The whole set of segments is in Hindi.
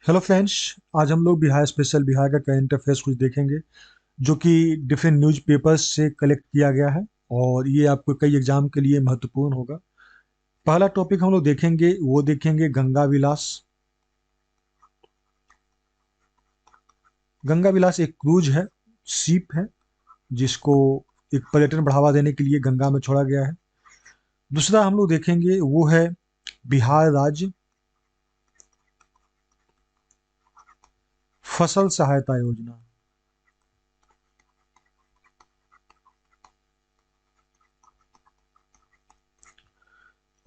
Hello friends. आज हम लोग बिहार स्पेशल बिहार का करंट अफेयर्स कुछ देखेंगे जो कि डिफरेंट न्यूज़ पेपर्स से कलेक्ट किया गया है और ये आपको कई एग्जाम के लिए महत्वपूर्ण होगा। पहला टॉपिक हम लोग देखेंगे, वो देखेंगे गंगा विलास। गंगा विलास एक क्रूज है, शिप है, जिसको एक पर्यटन बढ़ावा देने के लिए गंगा में छोड़ा गया है। दूसरा हम लोग देखेंगे वो है बिहार राज्य फसल सहायता योजना।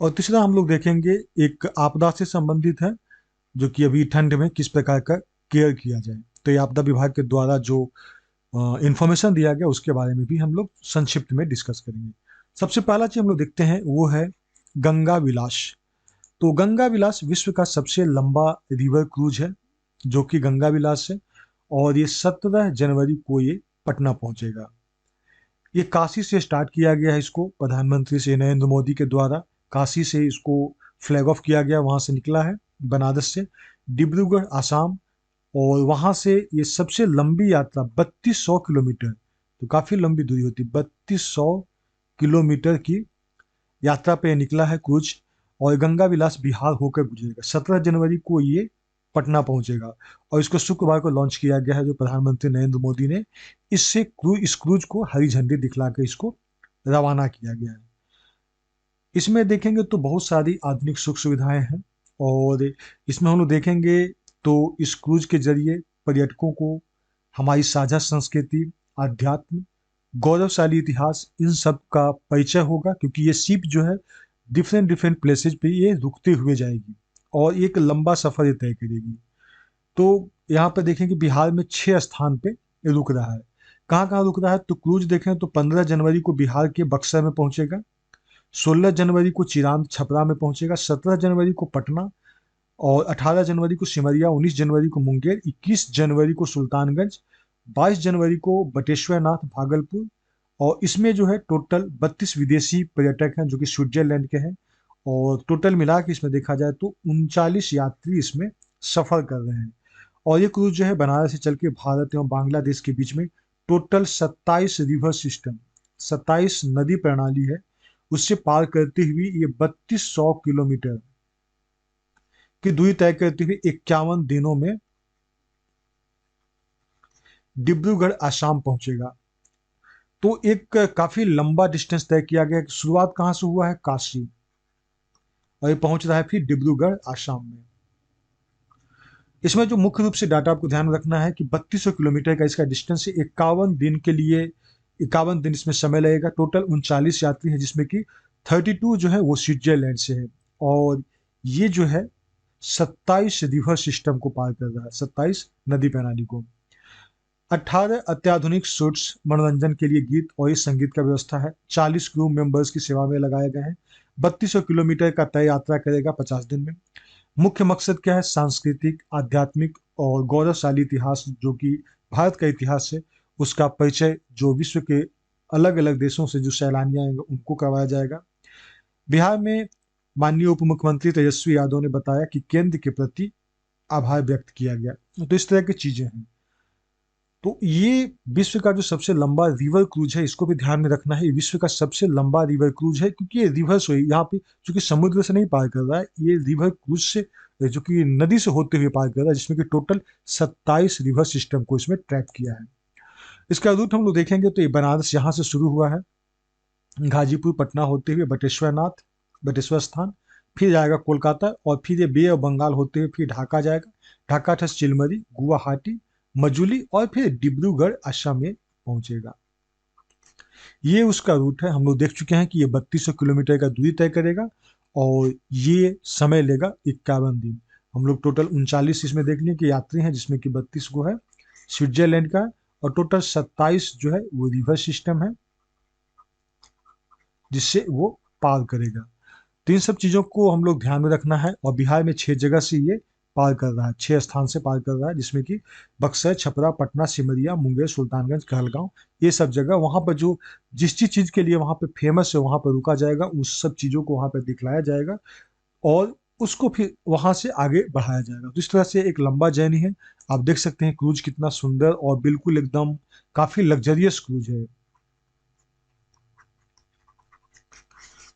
और तीसरा हम लोग देखेंगे एक आपदा से संबंधित है, जो कि अभी ठंड में किस प्रकार का केयर किया जाए। तो ये आपदा विभाग के द्वारा जो इंफॉर्मेशन दिया गया उसके बारे में भी हम लोग संक्षिप्त में डिस्कस करेंगे। सबसे पहला चीज हम लोग देखते हैं वो है गंगा विलास। तो गंगा विलास विश्व का सबसे लंबा रिवर क्रूज है जो कि गंगा विलास है, और ये 17 जनवरी को ये पटना पहुंचेगा। ये काशी से स्टार्ट किया गया है, इसको प्रधानमंत्री श्री नरेंद्र मोदी के द्वारा काशी से इसको फ्लैग ऑफ किया गया, वहां से निकला है बनारस से डिब्रूगढ़ आसाम। और वहां से ये सबसे लंबी यात्रा 3200 किलोमीटर, तो काफी लंबी दूरी होती है, 3200 किलोमीटर की यात्रा पे निकला है क्रूज। और गंगा विलास बिहार होकर गुजरेगा। 17 जनवरी को ये पटना पहुंचेगा और इसको शुक्रवार को लॉन्च किया गया है, जो प्रधानमंत्री नरेंद्र मोदी ने इस क्रूज को हरी झंडी दिखला के इसको रवाना किया गया है। इसमें देखेंगे तो बहुत सारी आधुनिक सुख सुविधाएं हैं। और इसमें हम लोग देखेंगे तो इस क्रूज के जरिए पर्यटकों को हमारी साझा संस्कृति, आध्यात्म, गौरवशाली इतिहास, इन सब का परिचय होगा, क्योंकि ये शिप जो है डिफरेंट डिफरेंट प्लेसेज पे ये रुकते हुए जाएगी और एक लंबा सफर ये तय करेगी। तो यहाँ पर देखें कि बिहार में 6 स्थान पे ये रुक रहा है। कहाँ कहाँ रुक रहा है तो क्रूज देखें तो 15 जनवरी को बिहार के बक्सर में पहुंचेगा, 16 जनवरी को चिरांद छपरा में पहुंचेगा, 17 जनवरी को पटना, और 18 जनवरी को सिमरिया, 19 जनवरी को मुंगेर, 21 जनवरी को सुल्तानगंज, 22 जनवरी को बटेश्वर नाथ भागलपुर। और इसमें जो है टोटल 32 विदेशी पर्यटक हैं जो कि स्विट्जरलैंड के हैं। और टोटल मिला के इसमें देखा जाए तो 39 यात्री इसमें सफर कर रहे हैं। और ये क्रूज जो है बनारस से चल के भारत एवं बांग्लादेश के बीच में टोटल 27 रिवर सिस्टम, 27 नदी प्रणाली है, उससे पार करते हुए ये 3200 किलोमीटर की दूरी तय करते हुए 51 दिनों में डिब्रूगढ़ आसाम पहुंचेगा। तो एक काफी लंबा डिस्टेंस तय किया गया। शुरुआत कहाँ से हुआ है? काशी, और ये पहुंच रहा है फिर डिब्रूगढ़ आसाम में। इसमें जो मुख्य रूप से डाटा आपको ध्यान रखना है कि 3200 किलोमीटर का इसका डिस्टेंस है। 51 दिन के लिए 51 दिन इसमें समय लगेगा। टोटल 39 यात्री है, जिसमें कि 32 जो है वो स्विट्जरलैंड से है। और ये जो है 27 रिवर सिस्टम को पार कर रहा है, 27 नदी प्रणाली को। 18 अत्याधुनिक सूट्स मनोरंजन के लिए गीत और इस संगीत का व्यवस्था है। 40 क्रू मेंबर्स की सेवा में लगाए गए हैं। 3200 किलोमीटर का तय यात्रा करेगा 50 दिन में। मुख्य मकसद क्या है? सांस्कृतिक, आध्यात्मिक और गौरवशाली इतिहास, जो कि भारत का इतिहास है, उसका परिचय जो विश्व के अलग अलग देशों से जो सैलानी आएंगे उनको करवाया जाएगा। बिहार में माननीय उप मुख्यमंत्री तेजस्वी यादव ने बताया कि केंद्र के प्रति आभार व्यक्त किया गया। तो इस तरह की चीजें हैं। तो ये विश्व का जो सबसे लंबा रिवर क्रूज है, इसको भी ध्यान में रखना है। ये विश्व का सबसे लंबा रिवर क्रूज है, क्योंकि ये रिवर से यहाँ पे चूंकि समुद्र से नहीं पार कर रहा है, ये रिवर क्रूज से जो कि नदी से होते हुए पार कर रहा है, जिसमें कि टोटल 27 रिवर सिस्टम को इसमें ट्रैक किया है। इसका रूट हम लोग देखेंगे तो ये बनारस यहाँ से शुरू हुआ है, गाजीपुर पटना होते हुए बटेश्वर नाथ, बटेश्वर स्थान, फिर जाएगा कोलकाता, और फिर ये बे ऑफ बंगाल होते हुए फिर ढाका जाएगा। ढाका था चिलमरी, गुवाहाटी, मजूली, और फिर डिब्रूगढ़ असम में पहुंचेगा। ये उसका रूट है। हम लोग देख चुके हैं कि ये 3200 किलोमीटर का दूरी तय करेगा और ये समय लेगा 51 दिन। हम लोग टोटल 39 इसमें देख लिए कि यात्री हैं, जिसमें कि 32 को है स्विट्जरलैंड का, और टोटल 27 जो है वो रिवर सिस्टम है, जिससे वो पार करेगा। तो इन सब चीज़ों को हम लोग ध्यान में रखना है। और बिहार में 6 जगह से ये पार कर रहा है, 6 स्थान से पार कर रहा है, जिसमें कि बक्सर, छपरा, पटना, सिमरिया, मुंगेर, सुल्तानगंज, कहलगांव, ये सब जगह। वहाँ पर जो जिस जिस चीज़ के लिए वहाँ पे फेमस है, वहाँ पर रुका जाएगा, उस सब चीज़ों को वहाँ पर दिखलाया जाएगा। और उसको फिर वहां से आगे बढ़ाया जाएगा। तो इस तरह से एक लंबा जर्नी है। आप देख सकते हैं क्रूज कितना सुंदर और बिल्कुल एकदम काफी लग्जरियस क्रूज है।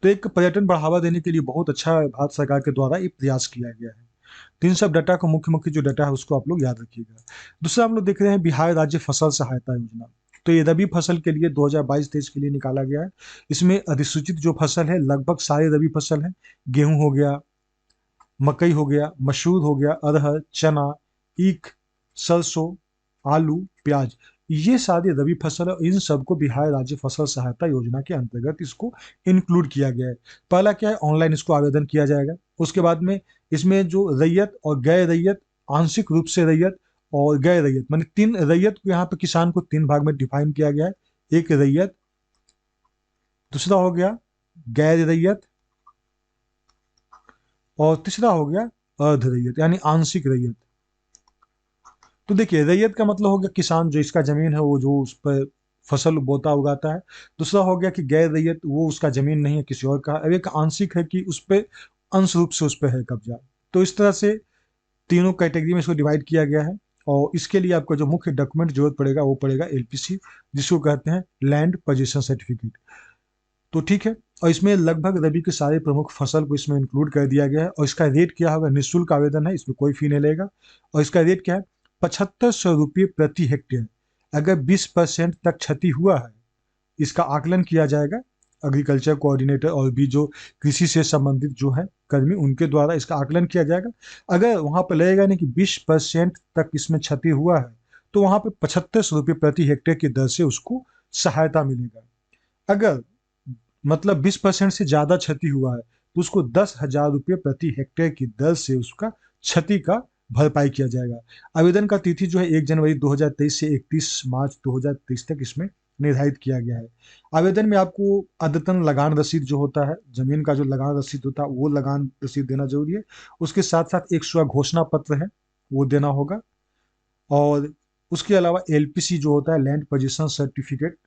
तो एक पर्यटन बढ़ावा देने के लिए बहुत अच्छा भारत सरकार के द्वारा ये प्रयास किया गया है। तो इन सब डाटा को मुख्य मुख्य जो डाटा है उसको आप लोग याद रखिएगा। दूसरा हम लोग देख रहे हैं बिहार राज्य फसल सहायता योजना। तो ये रबी फसल के लिए 2022-23 के लिए निकाला गया है। इसमें अधिसूचित जो फसल है लगभग सारे रबी फसल है। गेहूं हो गया, मकई हो गया, मसूर हो गया, अरहर, चना, ईख, सरसों, आलू, प्याज, ये सारी रबी फसल है। इन सबको बिहार राज्य फसल सहायता योजना के अंतर्गत इसको इंक्लूड किया गया है। पहला क्या है, ऑनलाइन इसको आवेदन किया जाएगा। उसके बाद में इसमें जो रैयत और गैर रैयत, आंशिक रूप से रैयत और गैर रैयत, माने तीन रैयत को यहाँ पे किसान को तीन भाग में डिफाइन किया गया है। एक रैयत, दूसरा हो गया गैर रैयत, और तीसरा हो गया अर्ध रैयत यानी आंशिक रैयत। तो देखिए, रैयत का मतलब हो गया किसान जो इसका जमीन है वो जो उस पर फसल बोता उगाता है। दूसरा हो गया कि गैर रैयत, वो उसका जमीन नहीं है किसी और का। अब एक आंशिक है कि उस पे अंश रूप से उस पे है कब्जा। तो इस तरह से तीनों कैटेगरी में इसको डिवाइड किया गया है। और इसके लिए आपको जो मुख्य डॉक्यूमेंट जरूरत पड़ेगा वो पड़ेगा एलपीसी, जिसको कहते हैं लैंड पोजीशन सर्टिफिकेट। तो ठीक है। और इसमें लगभग रबी के सारे प्रमुख फसल को इसमें इंक्लूड कर दिया गया है। और इसका रेट क्या होगा, निःशुल्क आवेदन है, इसमें कोई फी नहीं लेगा। और इसका रेट क्या है, 7500 रुपये प्रति हेक्टेयर। अगर 20% तक क्षति हुआ है, इसका आकलन किया जाएगा। एग्रीकल्चर कोऑर्डिनेटर और भी जो कृषि से संबंधित जो है कर्मी, उनके द्वारा इसका आकलन किया जाएगा। अगर वहां पर लगेगा नहीं कि 20% तक इसमें क्षति हुआ है, तो वहां पे 7500 रुपये प्रति हेक्टेयर की दर से उसको सहायता मिलेगा। अगर मतलब 20% से ज्यादा क्षति हुआ है, तो उसको 10,000 रुपये प्रति हेक्टेयर की दर से उसका क्षति का भरपाई किया जाएगा। आवेदन का तिथि जो है 1 जनवरी 2023 से 31 मार्च 2023 तक इसमें निर्धारित किया गया है। आवेदन में आपको अद्यतन लगान रसीद जो होता है, जमीन का जो लगान रसीद होता है, वो लगान रसीद देना जरूरी है। उसके साथ साथ एक स्व घोषणा पत्र है, वो देना होगा। और उसके अलावा एलपीसी जो होता है, लैंड पोजीशन सर्टिफिकेट,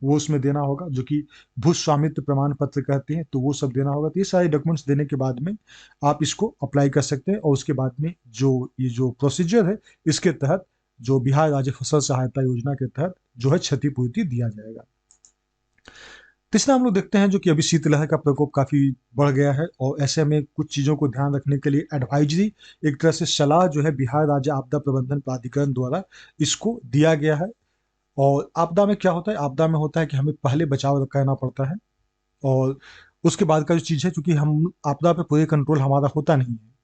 वो उसमें देना होगा, जो कि भू स्वामित्व प्रमाण पत्र कहते हैं। तो वो सब देना होगा। तो ये सारे डॉक्यूमेंट्स देने के बाद में आप इसको अप्लाई कर सकते हैं। और उसके बाद में जो ये जो प्रोसीजर है, इसके तहत जो बिहार राज्य फसल सहायता योजना के तहत जो है क्षतिपूर्ति दिया जाएगा। तीसरा हम लोग देखते हैं जो कि अभी शीतलहर का प्रकोप काफी बढ़ गया है, और ऐसे में कुछ चीजों को ध्यान रखने के लिए एडवाइजरी, एक तरह से सलाह जो है बिहार राज्य आपदा प्रबंधन प्राधिकरण द्वारा इसको दिया गया है। और आपदा में क्या होता है, आपदा में होता है कि हमें पहले बचाव करना पड़ता है, और उसके बाद का जो चीज़ है, क्योंकि हम आपदा पे पूरे कंट्रोल हमारा होता नहीं है।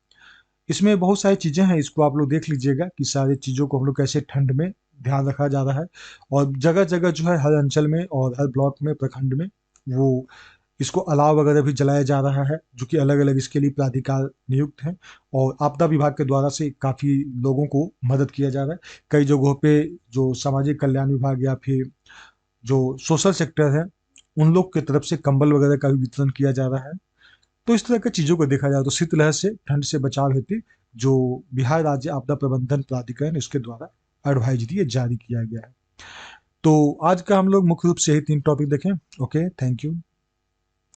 इसमें बहुत सारी चीज़ें हैं, इसको आप लोग देख लीजिएगा कि सारी चीज़ों को हम लोग कैसे ठंड में ध्यान रखा जा रहा है। और जगह जगह जो है हर अंचल में और हर ब्लॉक में, प्रखंड में, वो इसको अलाव वगैरह भी जलाया जा रहा है, जो कि अलग अलग इसके लिए प्राधिकार नियुक्त हैं। और आपदा विभाग के द्वारा से काफ़ी लोगों को मदद किया जा रहा है। कई जगहों पे जो सामाजिक कल्याण विभाग या फिर जो सोशल सेक्टर है, उन लोग की तरफ से कंबल वगैरह का भी वितरण किया जा रहा है। तो इस तरह की चीज़ों को देखा जाए तो शीतलहर से, ठंड से बचाव हेतु जो बिहार राज्य आपदा प्रबंधन प्राधिकरण, इसके द्वारा एडवाइजरी ये जारी किया गया है। तो आज का हम लोग मुख्य रूप से यही तीन टॉपिक देखें। Okay, thank you.